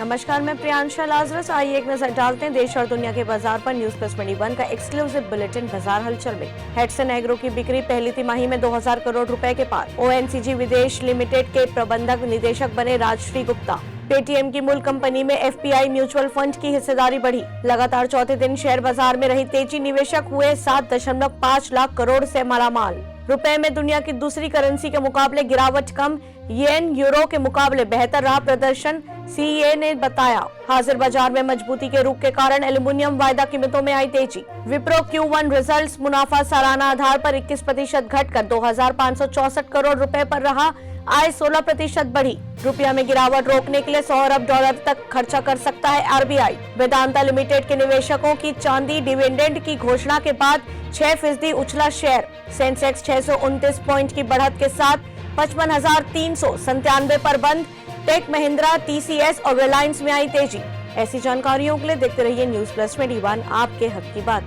नमस्कार, मैं प्रियांशा लाजरस। आइए एक नजर डालते हैं देश और दुनिया के बाजार पर। न्यूज प्लस 21 का एक्सक्लूसिव बुलेटिन बाजार हलचल में। हेडसन एग्रो की बिक्री पहली तिमाही में 2000 करोड़ रुपए के पार। ओएनजीसी विदेश लिमिटेड के प्रबंधक निदेशक बने राजश्री गुप्ता। पेटीएम की मूल कंपनी में एफपीआई म्यूचुअल फंड की हिस्सेदारी बढ़ी। लगातार चौथे दिन शेयर बाजार में रही तेजी। निवेशक हुए 7.5 लाख करोड़ से मालामाल। रुपए में दुनिया की दूसरी करेंसी के मुकाबले गिरावट कम। येन यूरो के मुकाबले बेहतर रहा प्रदर्शन, सीईए ने बताया। हाजिर बाजार में मजबूती के रुख के कारण एल्यूमिनियम वायदा कीमतों में आई तेजी। विप्रो Q1 रिजल्ट्स मुनाफा सालाना आधार पर 21% घटकर 2564 करोड़ रुपए पर रहा। आय 16% बढ़ी। रुपया में गिरावट रोकने के लिए $100 अरब तक खर्चा कर सकता है आरबीआई। वेदांता लिमिटेड के निवेशकों की चांदी डिविडेंड की घोषणा के बाद 6% उछला शेयर। सेंसेक्स 629 पॉइंट की बढ़त के साथ 55,397 पर बंद। टेक महिंद्रा, टीसीएस और रिलायंस में आई तेजी। ऐसी जानकारियों के लिए देखते रहिए न्यूज प्लस 21, आपके हक की बात।